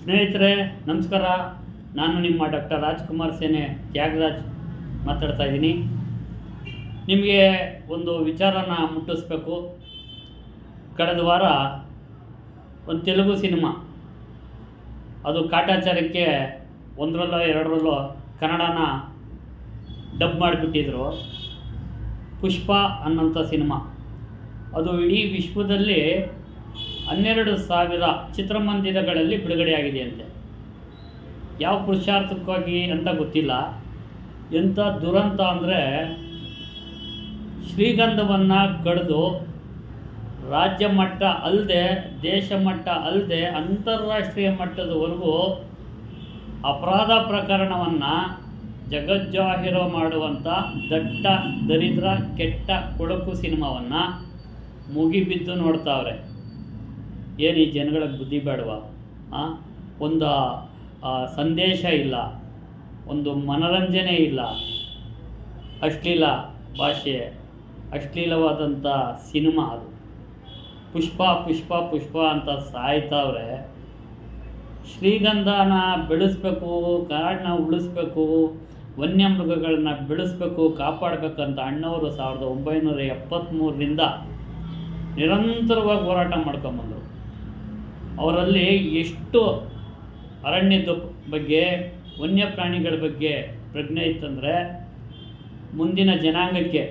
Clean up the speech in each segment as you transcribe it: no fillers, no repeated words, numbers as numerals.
ಸ್ನೇಹಿತರೆ ನಮಸ್ಕಾರ. ನಾನು ನಿಮ್ಮ ಡಾಕ್ಟರ್ ರಾಜ್ಕುಮಾರ್ ಸೇನೆ ತ್ಯಾಗರಾಜ್ ಮಾತಾಡ್ತಾ ಇದ್ದೀನಿ. ನಿಮಗೆ ಒಂದು ವಿಚಾರನ ಮುಟ್ಟಿಸ್ಬೇಕು. ಕಳೆದ ವಾರ ಒಂದು ತೆಲುಗು ಸಿನಿಮಾ, ಅದು ಕಾಟಾಚಾರಕ್ಕೆ ಒಂದರಲ್ಲೋ ಎರಡರಲ್ಲೋ ಕನ್ನಡನ ಡಬ್ ಮಾಡಿಬಿಟ್ಟಿದ್ರು. ಪುಷ್ಪ ಅನ್ನೋಂಥ ಸಿನಿಮಾ ಅದು ಇಡೀ ವಿಶ್ವದಲ್ಲಿ 12,000 ಚಿತ್ರಮಂದಿರಗಳಲ್ಲಿ ಬಿಡುಗಡೆಯಾಗಿದೆಯಂತೆ. ಯಾವ ಪುರುಷಾರ್ಥಕ್ಕಾಗಿ ಅಂತ ಗೊತ್ತಿಲ್ಲ. ಎಂಥ ದುರಂತ ಅಂದರೆ, ಶ್ರೀಗಂಧವನ್ನು ಕಡಿದು ರಾಜ್ಯ ಮಟ್ಟ ಅಲ್ಲದೆ ದೇಶ ಮಟ್ಟ ಅಲ್ಲದೆ ಅಂತಾರಾಷ್ಟ್ರೀಯ ಮಟ್ಟದವರೆಗೂ ಅಪರಾಧ ಪ್ರಕರಣವನ್ನು ಜಗಜ್ಜಾಹಿರ ಮಾಡುವಂಥ ದಟ್ಟ ದರಿದ್ರ ಕೆಟ್ಟ ಕೊಳಕು ಸಿನಿಮಾವನ್ನು ಮುಗಿಬಿದ್ದು ನೋಡ್ತಾವ್ರೆ. ಏನು ಈ ಜನಗಳಿಗೆ ಬುದ್ಧಿ ಬೇಡವಾ? ಒಂದು ಸಂದೇಶ ಇಲ್ಲ, ಒಂದು ಮನರಂಜನೆ ಇಲ್ಲ, ಅಶ್ಲೀಲ ಭಾಷೆ, ಅಶ್ಲೀಲವಾದಂಥ ಸಿನಿಮಾ ಅದು. ಪುಷ್ಪ ಪುಷ್ಪ ಪುಷ್ಪ ಅಂತ ಸಾಯ್ತಾವ್ರೆ. ಶ್ರೀಗಂಧನ ಬೆಳೆಸ್ಬೇಕು, ಕಾಡನ್ನ ಉಳಿಸ್ಬೇಕು, ವನ್ಯಮೃಗಗಳನ್ನ ಬೆಳೆಸ್ಬೇಕು, ಕಾಪಾಡಬೇಕಂತ ಅಣ್ಣವರು 1973ರಿಂದ ನಿರಂತರವಾಗಿ ಹೋರಾಟ ಮಾಡ್ಕೊಂಬಂದರು. ಅವರಲ್ಲಿ ಎಷ್ಟು ಅರಣ್ಯದ ಬಗ್ಗೆ, ವನ್ಯ ಪ್ರಾಣಿಗಳ ಬಗ್ಗೆ ಪ್ರಜ್ಞೆ ಇತ್ತಂದರೆ, ಮುಂದಿನ ಜನಾಂಗಕ್ಕೆ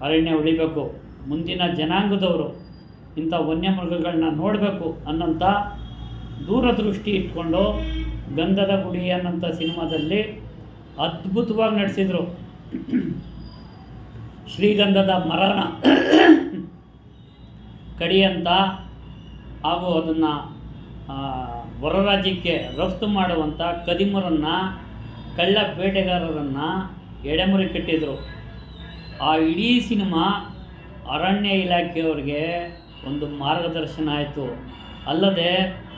ಅರಣ್ಯ ಉಳಿಬೇಕು, ಮುಂದಿನ ಜನಾಂಗದವರು ಇಂಥ ವನ್ಯಮೃಗಗಳನ್ನ ನೋಡಬೇಕು ಅನ್ನೋಂಥ ದೂರದೃಷ್ಟಿ ಇಟ್ಕೊಂಡು ಗಂಧದ ಗುಡಿ ಅನ್ನೋಂಥ ಸಿನಿಮಾದಲ್ಲಿ ಅದ್ಭುತವಾಗಿ ನಡೆಸಿದರು. ಶ್ರೀಗಂಧದ ಮರನ ಕಡಿಯಂಥ ಹಾಗೂ ಅದನ್ನು ಹೊರ ರಾಜ್ಯಕ್ಕೆ ರಫ್ತು ಮಾಡುವಂಥ ಕದಿಮರನ್ನು, ಕಳ್ಳ ಬೇಟೆಗಾರರನ್ನು ಎಡೆಮುರಿ ಕಟ್ಟಿದರು. ಆ ಇಡೀ ಸಿನಿಮಾ ಅರಣ್ಯ ಇಲಾಖೆಯವರಿಗೆ ಒಂದು ಮಾರ್ಗದರ್ಶನ ಆಯಿತು. ಅಲ್ಲದೆ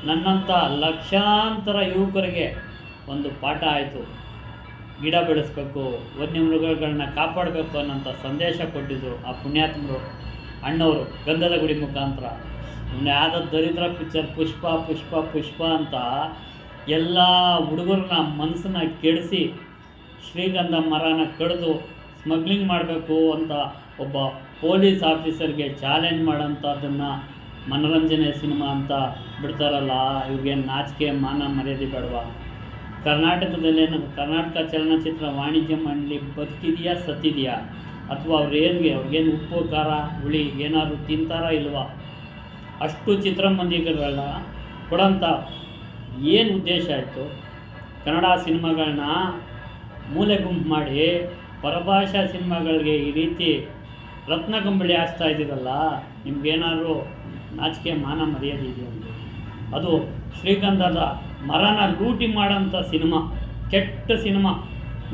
ನನ್ನಂಥ ಲಕ್ಷಾಂತರ ಯುವಕರಿಗೆ ಒಂದು ಪಾಠ ಆಯಿತು. ಗಿಡ ಬೆಳೆಸಬೇಕು, ವನ್ಯಮೃಗಗಳನ್ನ ಕಾಪಾಡಬೇಕು ಅನ್ನೋಂಥ ಸಂದೇಶ ಕೊಟ್ಟಿದ್ದರು ಆ ಪುಣ್ಯಾತ್ಮರು ಅಣ್ಣವರು ಗಂಧದ ಗುಡಿ ಮುಖಾಂತರ. ಯಾವುದೋ ದರಿದ್ರ ಪಿಕ್ಚರ್ ಪುಷ್ಪ ಪುಷ್ಪ ಪುಷ್ಪ ಅಂತ ಎಲ್ಲ ಹುಡುಗರನ್ನ ಮನಸ್ಸನ್ನ ಕೆಡಿಸಿ ಶ್ರೀಗಂಧ ಮರನ ಕಡಿದು ಸ್ಮಗ್ಲಿಂಗ್ ಮಾಡಬೇಕು ಅಂತ ಒಬ್ಬ ಪೊಲೀಸ್ ಆಫೀಸರ್ಗೆ ಚಾಲೆಂಜ್ ಮಾಡೋಂಥದ್ದನ್ನು ಮನೋರಂಜನೆ ಸಿನಿಮಾ ಅಂತ ಬಿಡ್ತಾರಲ್ಲ, ಇವ್ರಿಗೆ ನಾಚಿಕೆ ಮಾನ ಮರ್ಯಾದೆ ಬೇಡವಾ? ಕರ್ನಾಟಕದಲ್ಲೇನು ಕರ್ನಾಟಕ ಚಲನಚಿತ್ರ ವಾಣಿಜ್ಯ ಮಂಡಳಿ ಬದುಕಿದೆಯಾ ಸತ್ತಿದೆಯಾ? ಅಥವಾ ಅವ್ರಿಗೇನು ಉಪ್ಪು ಖಾರ ಹುಳಿ ಏನಾದರೂ ತಿಂತಾರಾ ಇಲ್ವಾ? ಅಷ್ಟು ಚಿತ್ರಮಂದಿರಗಳ ಕೊಡೋಂಥ ಏನು ಉದ್ದೇಶ ಆಯಿತು? ಕನ್ನಡ ಸಿನಿಮಾಗಳನ್ನ ಮೂಲೆ ಗುಂಪು ಮಾಡಿ ಪರಭಾಷಾ ಸಿನಿಮಾಗಳಿಗೆ ಈ ರೀತಿ ರತ್ನಗಂಬಳಿ ಹಾಸ್ತಾ ಇದ್ದೀರಲ್ಲ, ನಿಮ್ಗೇನಾದರೂ ನಾಚಿಕೆ ಮಾನ ಮರ್ಯಾದೆ ಇದೆಯಾ? ಅದು ಶ್ರೀಗಂಧದ ಮರನ ಲೂಟಿ ಮಾಡೋಂಥ ಸಿನಿಮಾ, ಕೆಟ್ಟ ಸಿನಿಮಾ.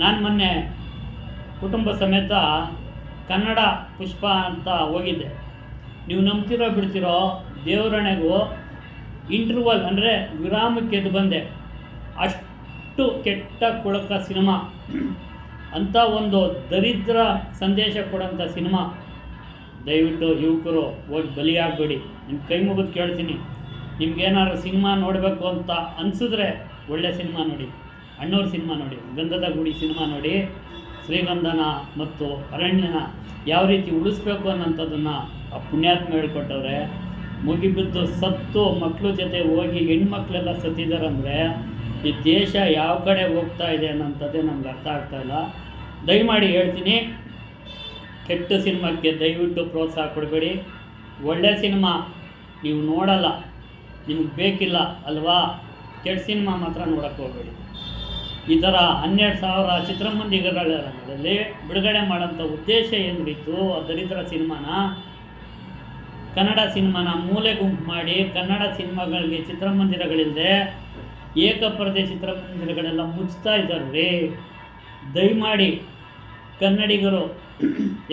ನಾನು ಮೊನ್ನೆ ಕುಟುಂಬ ಸಮೇತ ಕನ್ನಡ ಪುಷ್ಪ ಅಂತ ಹೋಗಿದ್ದೆ. ನೀವು ನಂಬ್ತಿರೋ ಬಿಡ್ತಿರೋ, ದೇವರಣೆಗೂ ಇಂಟರ್ವಲ್ ಅಂದರೆ ವಿರಾಮಕ್ಕೆ ಎದ್ದು ಬಂದೆ. ಅಷ್ಟು ಕೆಟ್ಟ ಕೊಳಕ ಸಿನಿಮಾ, ಅಂಥ ಒಂದು ದರಿದ್ರ ಸಂದೇಶ ಕೊಡೋಂಥ ಸಿನಿಮಾ. ದಯವಿಟ್ಟು ಯುವಕರು ಹೋಗಿ ಬಲಿಯಾಗಬೇಡಿ. ನಿಮ್ಮ ಕೈ ಮುಗಿದು ಕೇಳ್ತೀನಿ, ನಿಮ್ಗೇನಾದ್ರು ಸಿನಿಮಾ ನೋಡಬೇಕು ಅಂತ ಅನಿಸಿದ್ರೆ ಒಳ್ಳೆ ಸಿನಿಮಾ ನೋಡಿ, ಅಣ್ಣವ್ರ ಸಿನಿಮಾ ನೋಡಿ, ಗಂಧದ ಗುಡಿ ಸಿನಿಮಾ ನೋಡಿ. ಶ್ರೀಗಂಧನ ಮತ್ತು ಅರಣ್ಯನ ಯಾವ ರೀತಿ ಉಳಿಸ್ಬೇಕು ಅನ್ನೋಂಥದ್ದನ್ನು ಆ ಪುಣ್ಯಾತ್ಮ ಹೇಳ್ಕೊಟ್ಟವ್ರೆ. ಮುಗಿಬಿದ್ದು ಸತ್ತು ಮಕ್ಕಳ ಜೊತೆ ಹೋಗಿ ಹೆಣ್ಮಕ್ಳೆಲ್ಲ ಸತ್ತಿದ್ದಾರಂದರೆ ಈ ದೇಶ ಯಾವ ಕಡೆ ಹೋಗ್ತಾ ಇದೆ ಅನ್ನೋಂಥದ್ದೇ ನಮ್ಗೆ ಅರ್ಥ ಆಗ್ತಾಯಿಲ್ಲ. ದಯಮಾಡಿ ಹೇಳ್ತೀನಿ, ಕೆಟ್ಟ ಸಿನಿಮಾಕ್ಕೆ ದಯವಿಟ್ಟು ಪ್ರೋತ್ಸಾಹ ಕೊಡಬೇಡಿ. ಒಳ್ಳೆಯ ಸಿನಿಮಾ ನೀವು ನೋಡಲ್ಲ, ನಿಮಗೆ ಬೇಕಿಲ್ಲ ಅಲ್ವಾ? ಕೆಟ್ಟ ಸಿನಿಮಾ ಮಾತ್ರ ನೋಡೋಕ್ಕೆ ಹೋಗಬೇಡಿ. ಈ ಥರ 12,000 ಚಿತ್ರಮಂದಿರಗಳಲ್ಲಿ ಬಿಡುಗಡೆ ಮಾಡೋಂಥ ಉದ್ದೇಶ ಏನಿತ್ತು? ಆ ದರಿದ್ರ ಸಿನಿಮಾನ, ಕನ್ನಡ ಸಿನಿಮಾನ ಮೂಲೆ ಗುಂಪು ಮಾಡಿ ಕನ್ನಡ ಸಿನಿಮಾಗಳಿಗೆ ಚಿತ್ರಮಂದಿರಗಳಿಲ್ಲದೆ ಏಕಪರದೆ ಚಿತ್ರಮಂದಿರಗಳೆಲ್ಲ ಮುಚ್ತಾ ಇದ್ದಾರೆ. ದಯಮಾಡಿ ಕನ್ನಡಿಗರು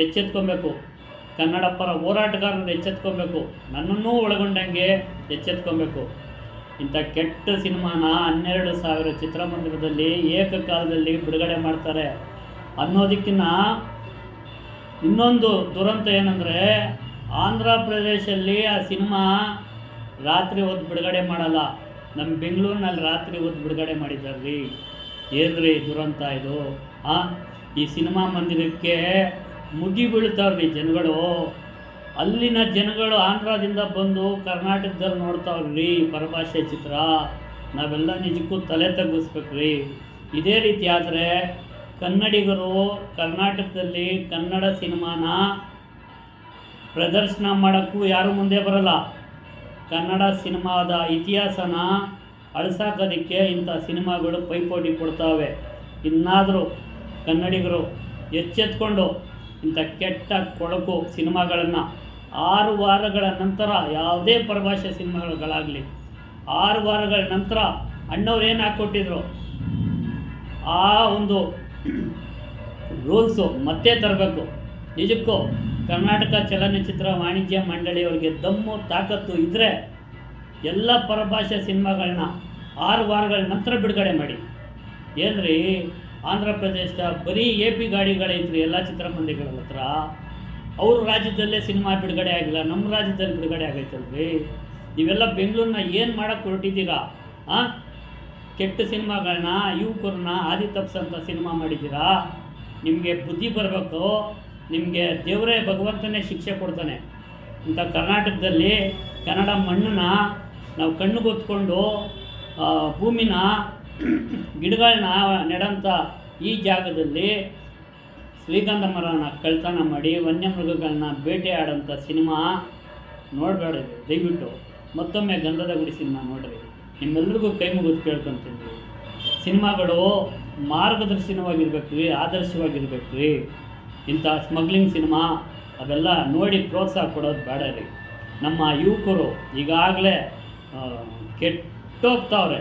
ಎಚ್ಚೆತ್ಕೊಬೇಕು, ಕನ್ನಡ ಪರ ಹೋರಾಟಗಾರರು ಎಚ್ಚೆತ್ಕೊಬೇಕು, ನನ್ನನ್ನೂ ಒಳಗೊಂಡಂಗೆ ಎಚ್ಚೆತ್ಕೊಬೇಕು. ಇಂಥ ಕೆಟ್ಟ ಸಿನಿಮಾನ 12,000 ಚಿತ್ರಮಂದಿರದಲ್ಲಿ ಏಕಕಾಲದಲ್ಲಿ ಬಿಡುಗಡೆ ಮಾಡ್ತಾರೆ ಅನ್ನೋದಕ್ಕಿಂತ ಇನ್ನೊಂದು ದುರಂತ ಏನಂದರೆ, ಆಂಧ್ರ ಪ್ರದೇಶಲ್ಲಿ ಆ ಸಿನಿಮಾ ರಾತ್ರಿ ಹೊತ್ತು ಬಿಡುಗಡೆ ಮಾಡಲ್ಲ, ನಮ್ಮ ಬೆಂಗಳೂರಿನಲ್ಲಿ ರಾತ್ರಿ ಹೊತ್ತು ಬಿಡುಗಡೆ ಮಾಡಿದ್ದಾರೆ ರೀ. ಏನ್ರಿ ದುರಂತ ಇದು? ಈ ಸಿನಿಮಾ ಮಂದಿರಕ್ಕೆ ಮುಗಿ ಬೀಳ್ತಾವ್ರಿ ಜನಗಳು. ಅಲ್ಲಿನ ಜನಗಳು ಆಂಧ್ರದಿಂದ ಬಂದು ಕರ್ನಾಟಕದಲ್ಲಿ ನೋಡ್ತಾವ್ರಿ ಪರಭಾಷೆ ಚಿತ್ರ. ನಾವೆಲ್ಲ ನಿಜಕ್ಕೂ ತಲೆ ತಗ್ಗಿಸ್ಬೇಕ್ರಿ. ಇದೇ ರೀತಿ ಆದರೆ ಕನ್ನಡಿಗರು ಕರ್ನಾಟಕದಲ್ಲಿ ಕನ್ನಡ ಸಿನಿಮಾನ ಪ್ರದರ್ಶನ ಮಾಡೋಕ್ಕೂ ಯಾರೂ ಮುಂದೆ ಬರಲ್ಲ. ಕನ್ನಡ ಸಿನಿಮಾದ ಇತಿಹಾಸನ ಅಳಿಸಾಕೋದಕ್ಕೆ ಇಂಥ ಸಿನಿಮಾಗಳು ಪೈಪೋಟಿ ಕೊಡ್ತಾವೆ. ಇನ್ನಾದರೂ ಕನ್ನಡಿಗರು ಎಚ್ಚೆತ್ಕೊಂಡು ಇಂಥ ಕೆಟ್ಟ ಕೊಳಕು ಸಿನಿಮಾಗಳನ್ನು 6 ವಾರಗಳ ನಂತರ, ಯಾವುದೇ ಪರಭಾಷೆ ಸಿನಿಮಾಗಳಾಗಲಿ 6 ವಾರಗಳ ನಂತರ ಅಣ್ಣವ್ರು ಏನು ಹಾಕ್ಕೊಟ್ಟಿದ್ರು ಆ ಒಂದು ರೂಲ್ಸು ಮತ್ತೆ ತರಬೇಕು. ನಿಜಕ್ಕೂ ಕರ್ನಾಟಕ ಚಲನಚಿತ್ರ ವಾಣಿಜ್ಯ ಮಂಡಳಿಯವರಿಗೆ ದಮ್ಮು ತಾಕತ್ತು ಇದ್ದರೆ ಎಲ್ಲ ಪರಭಾಷೆ ಸಿನಿಮಾಗಳನ್ನ 6 ವಾರಗಳ ನಂತರ ಬಿಡುಗಡೆ ಮಾಡಿ. ಏನ್ರಿ ಆಂಧ್ರ ಪ್ರದೇಶದ ಬರೀ AP ಗಾಡಿಗಳೈತ್ರಿ ಎಲ್ಲ ಚಿತ್ರಮಂದಿರಗಳ ಹತ್ರ. ಅವ್ರ ರಾಜ್ಯದಲ್ಲೇ ಸಿನಿಮಾ ಬಿಡುಗಡೆ ಆಗಿಲ್ಲ, ನಮ್ಮ ರಾಜ್ಯದಲ್ಲಿ ಬಿಡುಗಡೆ ಆಗೈತಲ್ರಿ. ನೀವೆಲ್ಲ ಬೆಂಗಳೂರನ್ನ ಏನು ಮಾಡೋಕ್ಕೆ ಹೊರಟಿದ್ದೀರಾ? ಕೆಟ್ಟ ಸಿನಿಮಾಗಳನ್ನ, ಯುವಕರನ್ನ ಹಾದಿ ತಪ್ಪಿಸಂಥ ಸಿನಿಮಾ ಮಾಡಿದ್ದೀರಾ. ನಿಮಗೆ ಬುದ್ಧಿ ಬರಬೇಕು. ನಿಮಗೆ ದೇವರೇ ಭಗವಂತನೇ ಶಿಕ್ಷೆ ಕೊಡ್ತಾನೆ. ಇಂಥ ಕರ್ನಾಟಕದಲ್ಲಿ ಕನ್ನಡ ಮಣ್ಣನ್ನ ನಾವು ಕಣ್ಣುಗೊತ್ಕೊಂಡು ಭೂಮಿನ ಗಿಡಗಳನ್ನ ನೆಡಂಥ ಈ ಜಾಗದಲ್ಲಿ ಶ್ರೀಗಂಧ ಮರನ ಕಳ್ತನ ಮಾಡಿ ವನ್ಯಮೃಗಗಳನ್ನ ಬೇಟೆಯಾಡೋಂಥ ಸಿನಿಮಾ ನೋಡಬೇಡ್ರಿ ದಯವಿಟ್ಟು. ಮತ್ತೊಮ್ಮೆ ಗಂಧದ ಗುಡಿ ಸಿನಿಮಾ ನೋಡಿರಿ. ನಿಮ್ಮೆಲ್ಲರಿಗೂ ಕೈ ಮುಗಿದು ಕೇಳ್ಕೊತೀನಿ. ಸಿನಿಮಾಗಳು ಮಾರ್ಗದರ್ಶನವಾಗಿರ್ಬೇಕು ರೀ, ಆದರ್ಶವಾಗಿರ್ಬೇಕು ರೀ. ಇಂಥ ಸ್ಮಗ್ಲಿಂಗ್ ಸಿನಿಮಾ ಅವೆಲ್ಲ ನೋಡಿ ಪ್ರೋತ್ಸಾಹ ಕೊಡೋದು ಬೇಡ ರೀ. ನಮ್ಮ ಯುವಕರು ಈಗಾಗಲೇ ಕೆಟ್ಟೋಗ್ತಾವ್ರೆ.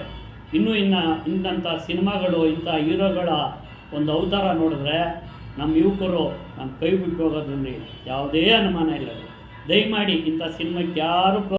ಇಂಥ ಸಿನಿಮಾಗಳು, ಇಂಥ ಹೀರೋಗಳ ಒಂದು ಅವತಾರ ನೋಡಿದ್ರೆ ನಮ್ಮ ಯುವಕರು ನಮ್ಮ ಕೈ ಬಿಟ್ಟು ಹೋಗೋದ್ರಲ್ಲಿ ಯಾವುದೇ ಅನುಮಾನ ಇಲ್ಲ. ದಯಮಾಡಿ ಇಂಥ ಸಿನಿಮಾಕ್ಕೆ ಯಾರು